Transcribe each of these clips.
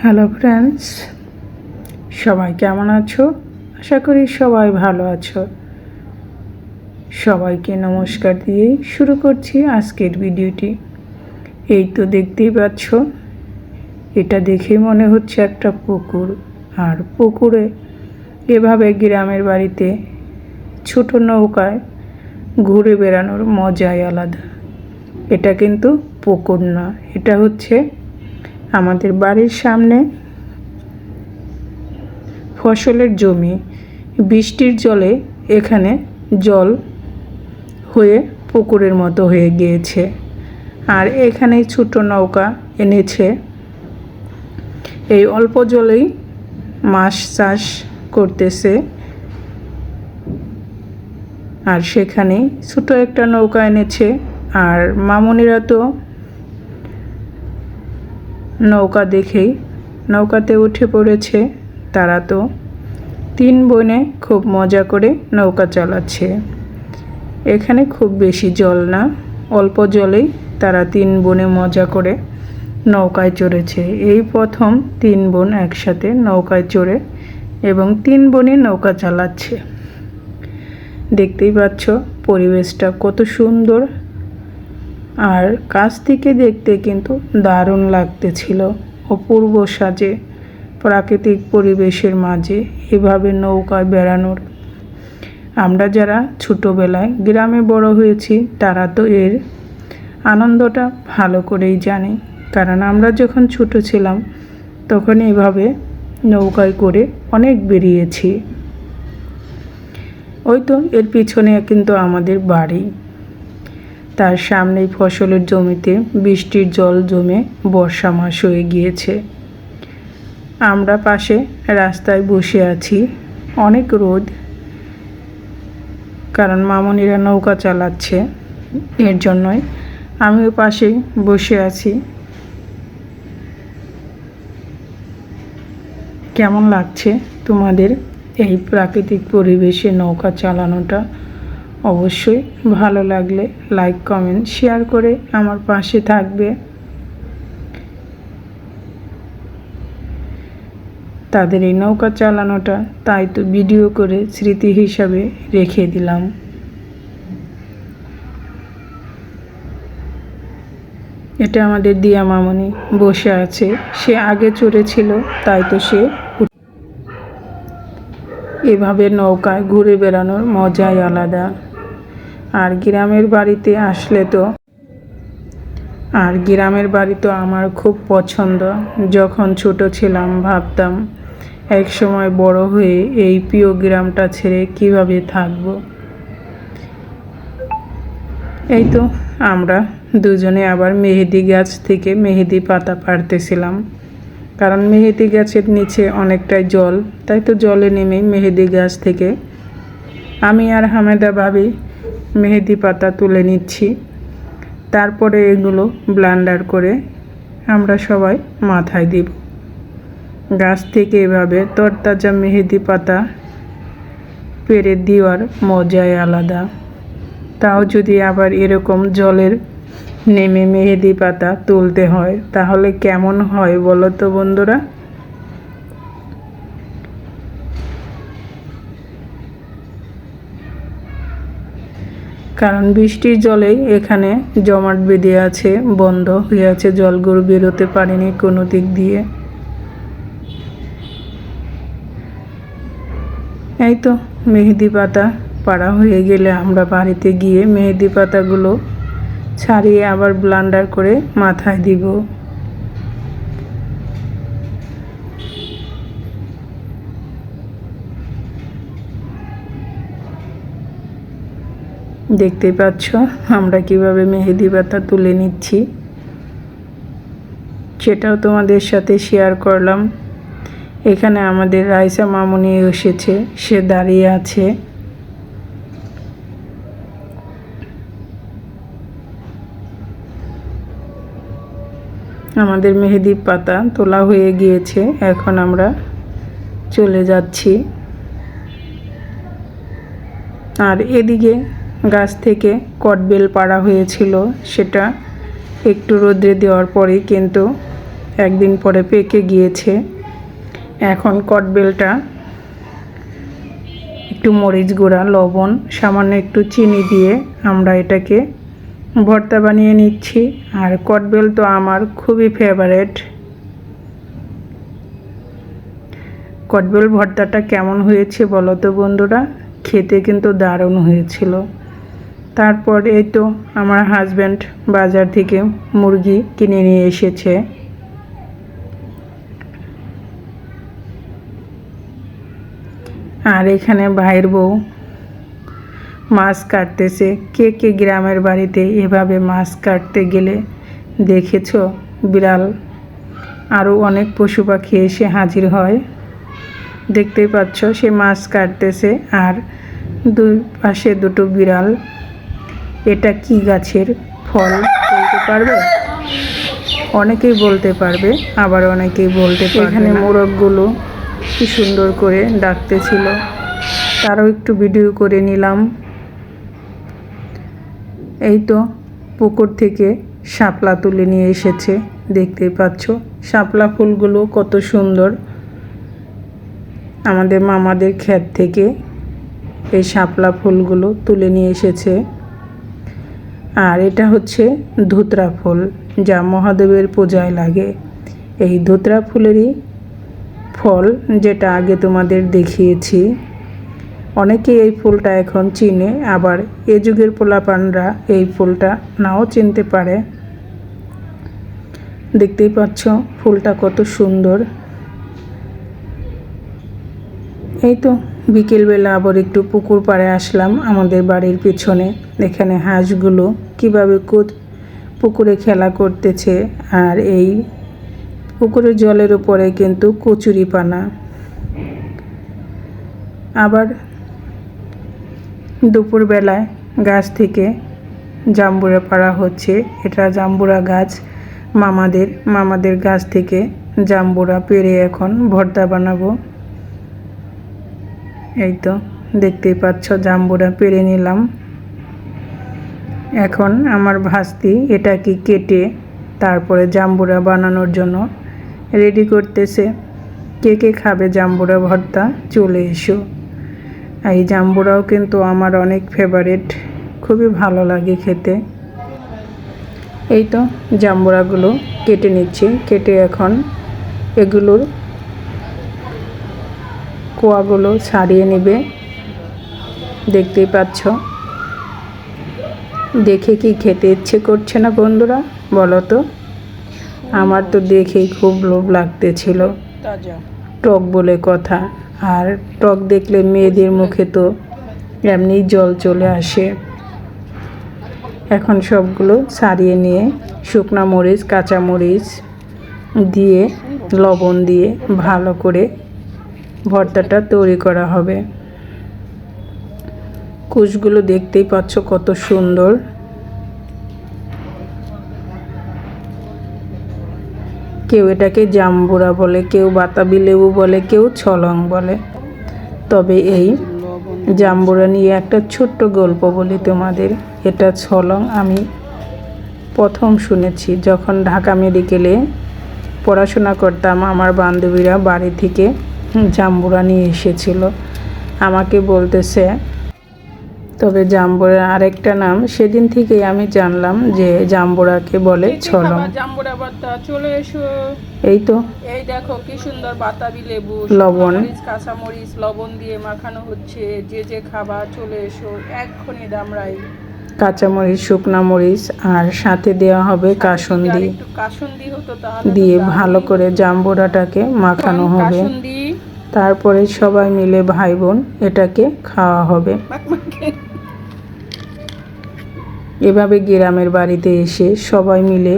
Hello friends, সবাই কেমন আছো? আশা করি সবাই ভালো আছো। সবাইকে নমস্কার দিয়ে শুরু করছি আজকের ভিডিওটি। এই তো দেখতেই পাচ্ছ, এটা দেখে মনে হচ্ছে একটা পুকুর। আর পুকুরে এভাবে গ্রামের বাড়িতে ছোট নৌকায় ঘুরে বেড়ানোর মজাই আলাদা। এটা কিন্তু পুকুর না, এটা হচ্ছে আমাদের বাড়ির সামনে ফসলের জমি। বৃষ্টির জলে এখানে জল হয়ে পুকুরের মতো হয়ে গিয়েছে। আর এখানে ছোট নৌকা এনেছে, এই অল্প জলেই মাছ চাষ করতেছে। আর সেখানে ছোট একটা নৌকা এনেছে। আর মামুনিরা তো নৌকা দেখেই নৌকাতে উঠে পড়েছে। তারা তো 3 বোনে খুব মজা করে নৌকা চালাচ্ছে। এখানে খুব বেশি জল না, অল্প জলেই তারা 3 বোনে মজা করে নৌকায় চড়েছে। এই প্রথম 3 বোন একসাথে নৌকায় চড়ে এবং 3 বোনই নৌকা চালাচ্ছে। দেখতেই পাচ্ছ পরিবেশটা কত সুন্দর। আর কাছ থেকে দেখতে কিন্তু দারুণ লাগতেছিল, অপূর্ব সাজে প্রাকৃতিক পরিবেশের মাঝে এভাবে নৌকায় বেড়ানোর। আমরা যারা ছোটোবেলায় গ্রামে বড় হয়েছি তারা তো এর আনন্দটা ভালো করেই জানি, কারণ আমরা যখন ছোট ছিলাম তখন এভাবে নৌকায় করে অনেক বেরিয়েছি। ওই তো এর পিছনে কিন্তু আমাদের বাড়ি, তার সামনেই ফসলের জমিতে বৃষ্টির জল জমে বর্ষা মাস হয়ে গিয়েছে। আমরা পাশে রাস্তায় বসে আছি, অনেক রোদ, কারণ মামুনিরা নৌকা চালাচ্ছে, এর জন্যই আমিও পাশেই বসে আছি। কেমন লাগছে তোমাদের এই প্রাকৃতিক পরিবেশে নৌকা চালানোটা? অবশ্যই ভালো লাগলে লাইক কমেন্ট শেয়ার করে আমার পাশে থাকবে। তাদের এই নৌকা চালানোটা তাই তো ভিডিও করে স্মৃতি হিসাবে রেখে দিলাম। এটা আমাদের দিয়া মামনি বসে আছে, সে আগে চড়েছিল তাই তো সে এভাবে নৌকায় ঘুরে বেড়ানোর মজাই আলাদা। আর গ্রামের বাড়িতে আসলে তো আমার খুব পছন্দ। যখন ছোট ছিলাম ভাবতাম এক সময় বড় হয়ে এই প্রিয় গ্রামটা ছেড়ে কিভাবে থাকব। এই তো আমরা দুজনে আবার মেহেদি গাছ থেকে মেহেদি পাতা পাড়তেছিলাম, কারণ মেহেদি গাছের নিচে অনেকটাই জল, তাই তো জলে নেমে মেহেদি গাছ থেকে আমি আর হামেদা ভাবি মেহেদি পাতা তুলে নিচ্ছি। তারপরে এগুলো ব্লেন্ডার করে আমরা সবাই মাথায় দিব। গাছ থেকে এভাবে তরতাজা মেহেদি পাতা পেরে দেওয়ার মজাই আলাদা। তাও যদি আবার এরকম জলের নেমে মেহেদি পাতা তুলতে হয় তাহলে কেমন হয় বলো তো বন্ধুরা? কারণ বৃষ্টির জলেই এখানে জমাট বেঁধে আছে, বন্ধ হয়ে আছে, জলগুলো বেরোতে পারেনি কোনো দিক দিয়ে। এই তো মেহেদি পাতা পাড়া হয়ে গেলে আমরা বাড়িতে গিয়ে মেহেদি পাতাগুলো ছাড়িয়ে আবার ব্লেন্ডার করে মাথায় দিব। দেখতেই পাচ্ছ আমরা কিভাবে মেহেদি পাতা তুলে নিচ্ছি, সেটাও তোমাদের সাথে শেয়ার করলাম। এখানে আমাদের রাইসা মামুনি এসেছে, সে দাঁড়িয়ে আছে। আমাদের মেহেদি পাতা তোলা হয়ে গিয়েছে, এখন আমরা চলে যাচ্ছি। আর এদিকে গাছ থেকে কটবেল পাড়া হয়েছিল, সেটা একটু রোদ্রে দেওয়ার পরে কিন্তু একদিন পরে পেকে গিয়েছে। এখন কটবেলটা একটু মরিচ গুঁড়া, লবণ, সামান্য একটু চিনি দিয়ে আমরা এটাকে ভর্তা বানিয়ে নিচ্ছি। আর কটবেল তো আমার খুবই ফেভারিট। কটবেল ভর্তাটা কেমন হয়েছে বলো তো বন্ধুরা? খেতে কিন্তু দারুণ হয়েছিল। তারপর এই তো আমার হাজব্যান্ড বাজার থেকে মুরগি কিনে নিয়ে এসেছে। আর এখানে ভাইয়ের বউ মাছ কাটতেছে। কে কে গ্রামের বাড়িতে এভাবে মাছ কাটতে গেলে দেখেছো? বিড়াল আরও অনেক পশু পাখি এসে হাজির হয়। দেখতেই পাচ্ছ সে মাছ কাটতেছে আর দুই পাশে দুটো বিড়াল। এটা কি গাছের ফল বলতে পারবে? অনেকেই বলতে পারবে, আবার অনেকেই বলতে পারবে। এখানে মোরগগুলো কি সুন্দর করে ডাকতেছিল, তারও একটু ভিডিও করে নিলাম। এই তো পুকুর থেকে শাপলা তুলে নিয়ে এসেছে, দেখতেই পাচ্ছ। শাপলা ফুলগুলো কত সুন্দর। আমাদের মামাদের ক্ষেত থেকে এই শাপলা ফুলগুলো তুলে নিয়ে এসেছে। আর এটা হচ্ছে ধুতরা ফুল, যা মহাদেবের পূজায় লাগে। এই ধুতরা ফুলেরই ফল, যেটা আগে তোমাদের দেখিয়েছি। অনেকেই এই ফুলটা এখন চিনে, আবার এ যুগের পোলাপানরা এই ফুলটা নাও চিনতে পারে। দেখতেই পাচ্ছ ফুলটা কত সুন্দর। এই তো বিকেলবেলা আবার একটু পুকুর পাড়ে আসলাম আমাদের বাড়ির পিছনে। এখানে হাঁসগুলো কীভাবে পুকুরে খেলা করতেছে। আর এই পুকুরের জলের উপরে কিন্তু কচুরিপানা। আবার দুপুরবেলায় গাছ থেকে জাম্বুরা পাড়া হচ্ছে। এটা জাম্বুরা গাছ, মামাদের গাছ থেকে জাম্বুরা পেড়ে এখন ভর্তা বানাবো। এই তো দেখতেই পাচ্ছ জাম্বুরা পেড়ে নিলাম। এখন আমার ভাস্তি এটাকে কেটে তারপরে জাম্বুরা বানানোর জন্য রেডি করতেছে। কে কে খাবে জাম্বুরা ভর্তা চলে এসো। এই জাম্বুরাও কিন্তু আমার অনেক ফেভারিট, খুবই ভালো লাগে খেতে। এই তো জাম্বুরাগুলো কেটে নিচ্ছি। কেটে এখন এগুলোর কোয়াগুলো ছাড়িয়ে নেবে। দেখতেই পাচ্ছ। দেখে কি খেতে ইচ্ছে করছে না বন্ধুরা বলো তো? আমার তো দেখেই খুব লোভ লাগতেছিল। টক বলে কথা, আর টক দেখলে মেয়েদের মুখে তো এমনি জল চলে আসে। এখন সবগুলো ছাড়িয়ে নিয়ে শুকনা মরিচ, কাঁচা মরিচ দিয়ে লবণ দিয়ে ভালো করে ভর্তাটা তৈরি করা হবে। কুশগুলো দেখতেই পাচ্ছ কত সুন্দর। কেউ এটাকে জাম্বুরা বলে, কেউ বাতাবি লেবু বলে, কেউ ছলং বলে। তবে এই জাম্বুরা নিয়ে একটা ছোট্ট গল্প বলি তোমাদের। এটা ছলং আমি প্রথম শুনেছি যখন ঢাকা মেডিকেলে পড়াশোনা করতাম। আমার বান্ধবীরা বাড়ি থেকে জাম্বুরা নিয়ে এসেছিল, আমাকে বলতেছে। তবে জাম্বুরার আরেকটা নাম সেদিন থেকেই আমি জানলাম যে জাম্বুরাকে বলে ছলং। জাম্বুরা ভর্তা চলে এসো। এই তো এই দেখো কি সুন্দর বাতাবি লেবু, লবণ, কাঁচা মরিচ, লবণ দিয়ে মাখানো হচ্ছে। যে যে খাবার চলে এসো এক্ষুনি দামরাই। কাঁচামরিচ, শুকনা মরিচ আর সাথে দেওয়া হবে কাসুন্দি দিয়ে ভালো করে জাম্বুরাটাকে মাখানো হবে। তারপরে সবাই মিলে ভাই বোন এটাকে খাওয়া হবে। এভাবে গ্রামের বাড়িতে এসে সবাই মিলে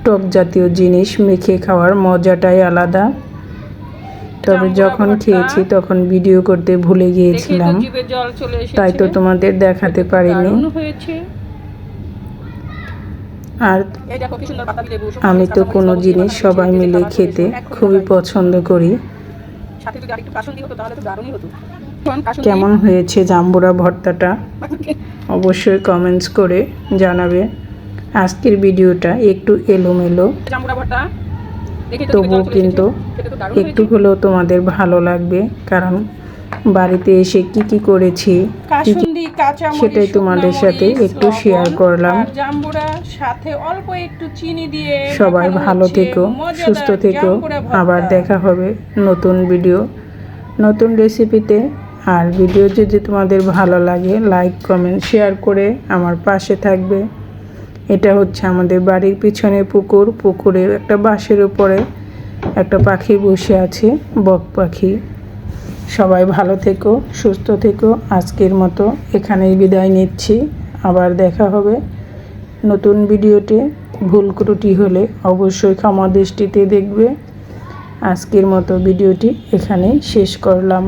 টক জাতীয় জিনিস মেখে খাওয়ার মজাটাই আলাদা। তবে যখন খেয়েছি তখন ভিডিও করতে ভুলে গিয়েছিলাম, তাই তো তোমাদের দেখাতে পারিনি। আর আমি তো কোনো জিনিস সবাই মিলে খেতে খুবই পছন্দ করি। কেমন হয়েছে জাম্বুরা ভর্তাটা অবশ্যই কমেন্টস করে জানাবে। আজকের ভিডিওটা একটু এলোমেলো, জাম্বুরা ভর্তা দেখে তো তবুও কিন্তু একটু হলেও তোমাদের ভালো লাগবে, কারণ বাড়িতে এসে কি কি করেছি কাসুন্দি কাঁচা মরিচ সেটাই তোমাদের সাথে একটু শেয়ার করলাম। আর জাম্বুরা সাথে অল্প একটু চিনি দিয়ে সবাই মাখানো ভালো হচ্ছে থেকো, মজাদার সুস্থ থেকো। জাম্বুরা ভর্তা। আবার দেখা হবে নতুন ভিডিও, নতুন রেসিপিতে। আর ভিডিও যদি তোমাদের ভালো লাগে লাইক কমেন্ট শেয়ার করে আমার পাশে থাকবে। এটা হচ্ছে আমাদের বাড়ির পিছনে পুকুর, পুকুরে একটা বাঁশের উপরে একটা পাখি বসে আছে, বক পাখি। সবাই ভালো থেকো, সুস্থ থেকো। আজকের মতো এখানেই বিদায় নিচ্ছি। আবার দেখা হবে নতুন ভিডিওতে। ভুল ত্রুটি হলে অবশ্যই ক্ষমা দৃষ্টিতে দেখবে। আজকের মতো ভিডিওটি এখানেই শেষ করলাম।